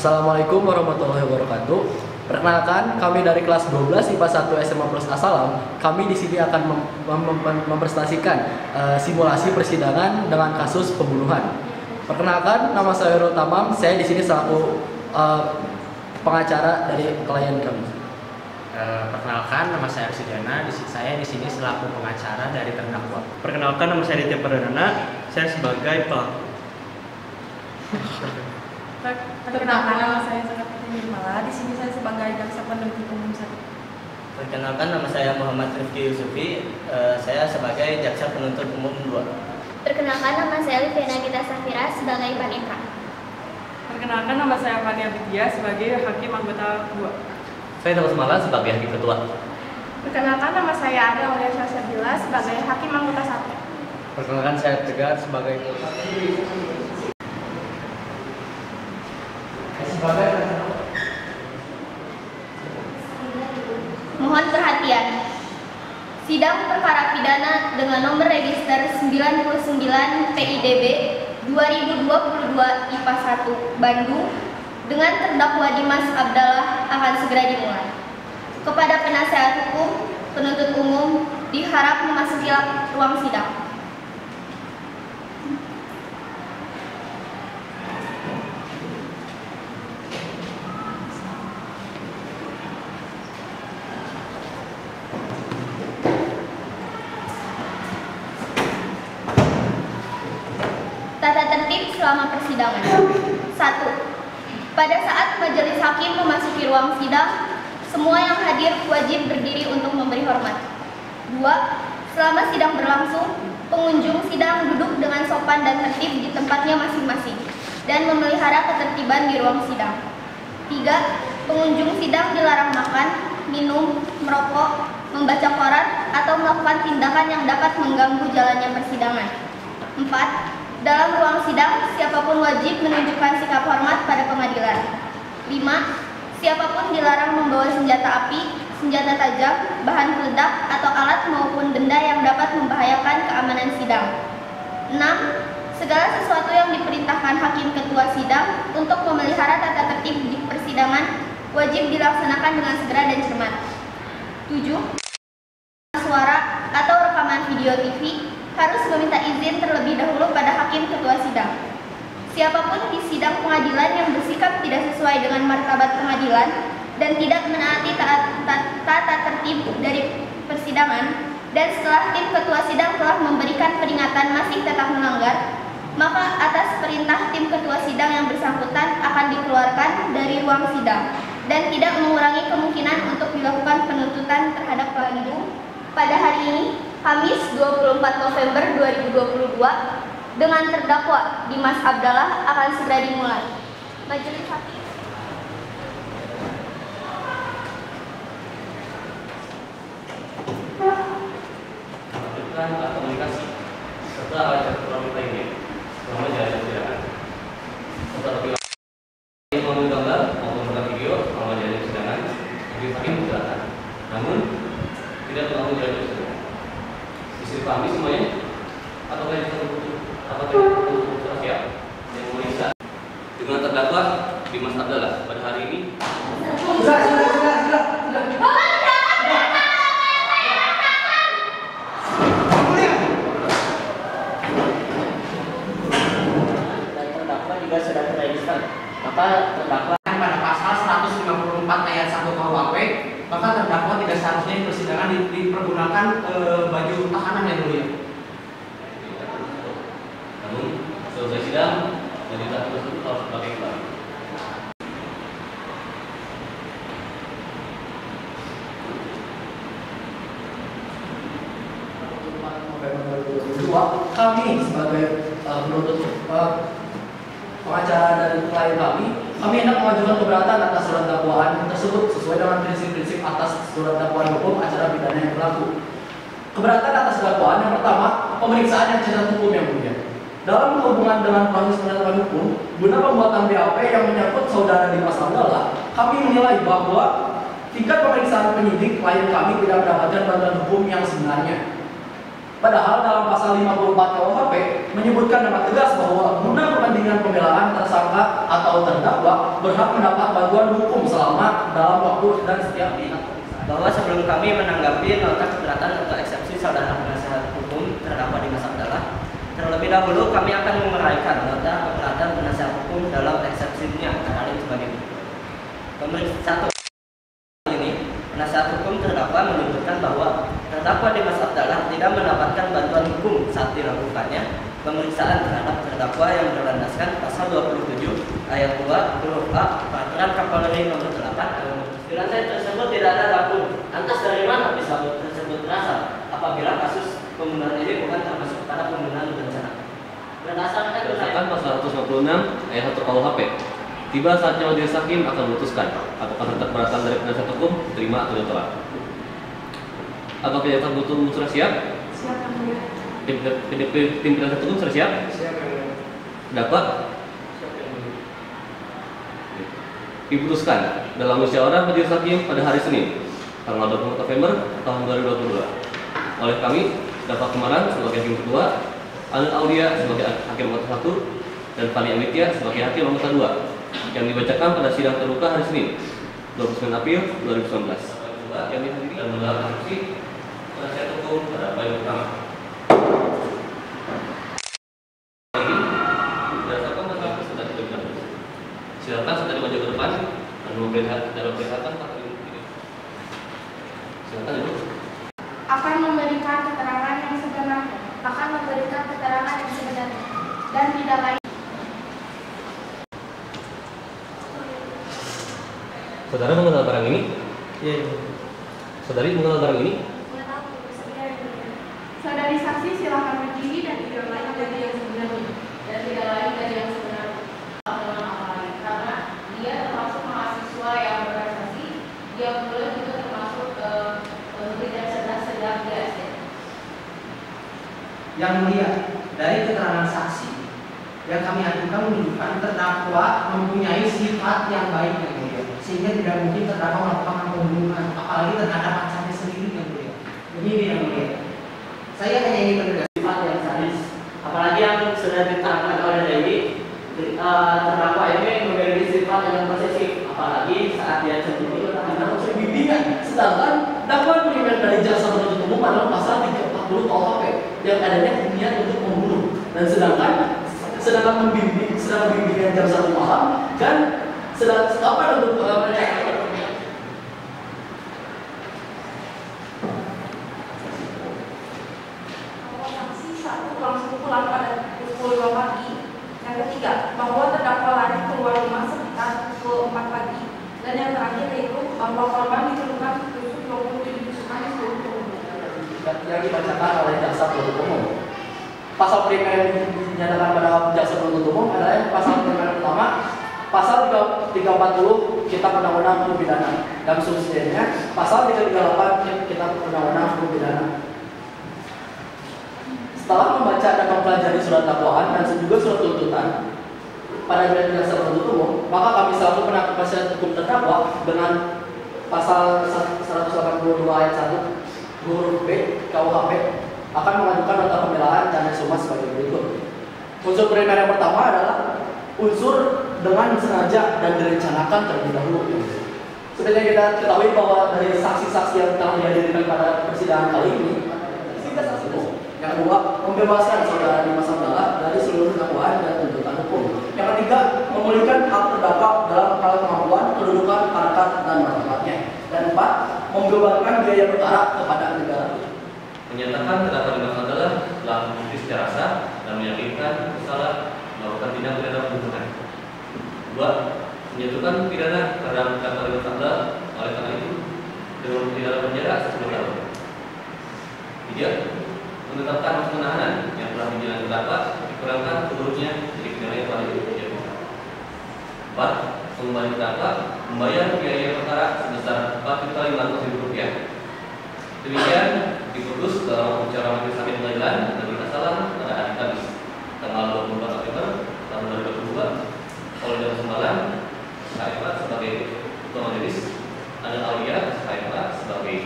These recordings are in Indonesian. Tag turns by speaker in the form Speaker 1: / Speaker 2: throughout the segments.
Speaker 1: Assalamualaikum warahmatullahi wabarakatuh. Perkenalkan, kami dari kelas 12 IPA 1 SMA Plus Asalam. Kami di sini akan mempresentasikan simulasi persidangan dengan kasus pembunuhan. Perkenalkan, nama saya Rul Tamam. Saya di sini selaku pengacara dari klien kami.
Speaker 2: Perkenalkan, nama saya Arsidana. Saya di sini selaku pengacara dari terdakwa. Perkenalkan, nama saya Ditya Perdana. Saya sebagai pelaku.
Speaker 3: Perkenalkan, nama saya Sakti Nirmala. Di sini saya sebagai jaksa penuntut umum 1.
Speaker 4: Perkenalkan, nama saya Muhammad Rifki Yusufi. Saya sebagai jaksa penuntut umum 2.
Speaker 5: Perkenalkan, nama saya Liviana Gita Safira sebagai Paneka.
Speaker 3: Perkenalkan, nama saya Fania Vidya sebagai hakim anggota 2.
Speaker 4: Saya Damas Malan sebagai hakim ketua.
Speaker 3: Perkenalkan, nama saya Ada Aulia Syasabila sebagai hakim anggota 1.
Speaker 2: Perkenalkan, saya Tegar sebagai
Speaker 5: Mohon perhatian. Sidang perkara pidana dengan nomor register 99 PIDB 2022 IPA 1 Bandung dengan terdakwa Dimas Abdallah akan segera dimulai. Kepada penasehat hukum, penuntut umum diharap memasuki ruang sidang. Tata tertib selama persidangan. 1. Pada saat majelis hakim memasuki ruang sidang, semua yang hadir wajib berdiri untuk memberi hormat. 2. Selama sidang berlangsung, pengunjung sidang duduk dengan sopan dan tertib di tempatnya masing-masing dan memelihara ketertiban di ruang sidang. 3. Pengunjung sidang dilarang makan, minum, merokok, membaca koran, atau melakukan tindakan yang dapat mengganggu jalannya persidangan. 4. Dalam ruang sidang, siapapun wajib menunjukkan sikap hormat pada pengadilan. 5. Siapapun dilarang membawa senjata api, senjata tajam, bahan peledak, atau alat maupun benda yang dapat membahayakan keamanan sidang. 6. Segala sesuatu yang diperintahkan hakim ketua sidang untuk memelihara tata tertib di persidangan wajib dilaksanakan dengan segera dan cermat. 7. Suara atau rekaman video TV harus meminta izin terlebih dahulu pada hakim ketua sidang. Siapapun di sidang pengadilan yang bersikap tidak sesuai dengan martabat pengadilan dan tidak menaati tata tertib dari persidangan, dan setelah tim ketua sidang telah memberikan peringatan masih tetap melanggar, maka atas perintah tim ketua sidang yang bersangkutan akan dikeluarkan dari ruang sidang dan tidak mengurangi kemungkinan untuk dilakukan penuntutan terhadap pengunjung pada hari ini, Kamis 24 November 2022, dengan terdakwa Dimas Abdallah akan segera dimulai. Majelis hakim.
Speaker 4: Lakukan komunikasi serta alat elektronik lainnya selama jalan persidangan. Serta lebih lanjut mengambil gambar maupun merekam video selama jalan persidangan, majelis hakim silakan. Namun tidak mengganggu jalan persidangan. Bisa dipahami semuanya? Atau kita siap yang memeriksa dengan terdakwa Dimas Abdallah pada hari ini? Terdakwa juga sudah terregister, maka terdakwa
Speaker 6: pada pasal 154 ayat 1 KUHP, maka terdakwa tidak seharusnya di persidangan dipergunakan baju tahanan yang mulia.
Speaker 4: Namun selesai sidang dan ditaati tersebut harus dipakai kembali.
Speaker 1: November 2022, kami sebagai penuntut pengacara dari klien kami hendak mengajukan keberatan atas surat dakwaan tersebut sesuai dengan prinsip-prinsip atas surat dakwaan hukum acara pidana yang berlaku. Keberatan atas dakwaan yang pertama, pemeriksaan yang cacat hukum yang mulia. Dalam hubungan dengan proses penetapan hukum, guna pembuatan BAP yang menyangkut saudara Dimas Abdallah, kami menilai bahwa tingkat pemeriksaan penyidik klien kami tidak mendapatkan bantuan hukum yang sebenarnya. Padahal dalam pasal 54 KUHP menyebutkan dengan tegas bahwa guna kepentingan pembelaan tersangka atau terdakwa berhak mendapat bantuan hukum selama dalam waktu dan setiap pihak.
Speaker 2: Bahwa sebelum kami menanggapi nota keberatan atau eksepsi saudara penasihat hukum terdakwa Dimas Abdallah, terlebih dahulu kami akan menguraikan nota keberatan penasihat hukum dalam eksepsinya antara lain sebagai berikut. Satu, ini penasihat hukum terdakwa menyebutkan bahwa terdakwa Dimas Abdallah tidak mendapatkan bantuan hukum saat dilakukannya pemeriksaan terhadap terdakwa yang berlandaskan pasal 27 ayat 2 huruf A Peraturan Kapolri nomor 8 penjelasan tersebut tidak ada dapur. Lantas dari mana pisau tersebut berasal apabila kasus pembunuhan ini bukan termasuk pada pembunuhan berencana?
Speaker 4: Berdasarkan pasal 156 ayat 1 KUHP, tiba saatnya majelis hakim akan memutuskan apakah nota keberatan dari penasihat hukum diterima atau ditolak. Apakah kejaksaan penuntut umum sudah siap?
Speaker 3: Siap yang mulia.
Speaker 4: Tim penasihat hukum sudah siap?
Speaker 6: Siap yang mulia.
Speaker 4: Dapat? Diputuskan dalam musyawarah majelis hakim pada hari Senin, tanggal 20 November tahun 2022 oleh kami, Dafa Kemaran sebagai hakim ketua, Anil Aulia sebagai hakim anggota 1, dan Fani Amitya sebagai hakim anggota 2 yang dibacakan pada sidang terbuka hari Senin 29 April 2019 yang dihadiri dan menggelar saksi penasihat hukum pada poin pertama. Berdasarkan pasal sudah ditentukan. Silakan saudari maju ke depan dan memperlihatkan fakta ini. Silakan Ibu.
Speaker 5: Akan memberikan keterangan yang sebenarnya, dan tidak lain.
Speaker 4: Saudara mengenal barang ini?
Speaker 2: Iya.
Speaker 4: Saudari mengenal barang ini?
Speaker 5: Saudari saksi silakan berdiri dan tidak lain dari yang sebenarnya. Karena dia termasuk mahasiswa yang berprestasi, dia pula juga termasuk murid yang cerdas sejak dia SD.
Speaker 6: Yang mulia, dari keterangan saksi yang kami ajukan menunjukkan terdakwa mempunyai sifat yang baik yang mulia, sehingga tidak mungkin terdakwa melakukan pembunuhan, apalagi terhadap pacarnya sendiri yang mulia. Begini yang mulia, saya hanya ingin menegaskan
Speaker 2: Sifat yang sadis, apalagi yang sudah diterangkan oleh Dewi, terdakwa ini memiliki sifat yang posesif, apalagi saat dia cemburu
Speaker 1: Karena unsur bimbingan, sedangkan dakwaan primer dari jaksa penuntut umum adalah pasal 340 KUHP yang adanya niat untuk membunuh, dan sedangkan membimbingan jaksa paham dan apa untuk
Speaker 3: Saksi 1 langsung pulang pada pukul 5 pagi. Yang ketiga, bahwa terdakwa lari keluar rumah sekitar pukul 4 pagi. Dan yang terakhir yaitu bahwa korban ditemukan tusuk 27 tusukan di seluruh tubuhnya.
Speaker 1: yang dibacakan oleh jaksa penuntut umum. Pasal primer yang dinyatakan pada jaksa penuntut umum adalah pasal primer pertama, pasal 340 Kitab Undang-Undang Hukum Pidana, dan subsidiarnya pasal 338 Kitab Undang-Undang Hukum Pidana. Setelah membaca dan mempelajari surat dakwaan dan juga surat tuntutan pada jaksa penuntut umum, maka kami selaku penasihat hukum terdakwa dengan pasal 182 ayat 1 huruf B KUHP akan mengajukan nota pembelaan dan summa sebagai berikut. Unsur primer yang pertama adalah unsur dengan sengaja dan direncanakan terlebih dahulu. Seperti yang kita ketahui bahwa dari saksi-saksi yang telah dihadirkan pada persidangan kali ini, tiga saksi hukum. Yang kedua, membebaskan saudara Dimas Abdallah dari seluruh dakwaan dan tuntutan hukum. Yang ketiga, memulihkan hak terdakwa dalam hal kemampuan, kedudukan, harkat, dan martabatnya. Dan empat, membebankan biaya perkara kepada negara.
Speaker 4: Menyatakan terdakwa Dimas Abdallah telah membukti secara sah dan meyakinkan bersalah melakukan tindak pidana pembunuhan. 2. Menjatuhkan pidana terhadap terdakwa Dimas Abdallah oleh karena itu dengan pidana penjara 10 tahun. 3. Menetapkan masa penahanan yang telah dijalani terdakwa dikurangkan seluruhnya dari pidana yang telah dijatuhkan. 4. Mengembalikan terdakwa membayar biaya perkara sebesar Rp4.500.000. Demikian diputus dalam acara majelis hakim pengadilan negeri Kasalang pada hari Kamis tanggal 24 Oktober tahun 2022 oleh Jaksa Sembalang SHMH sebagai ketua majelis, ada Aulia SHMH sebagai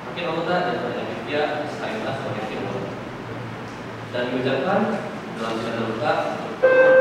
Speaker 4: hakim anggota dan Fani Amitya SHMH sebagai hakim dan diucapkan dalam sidang terbuka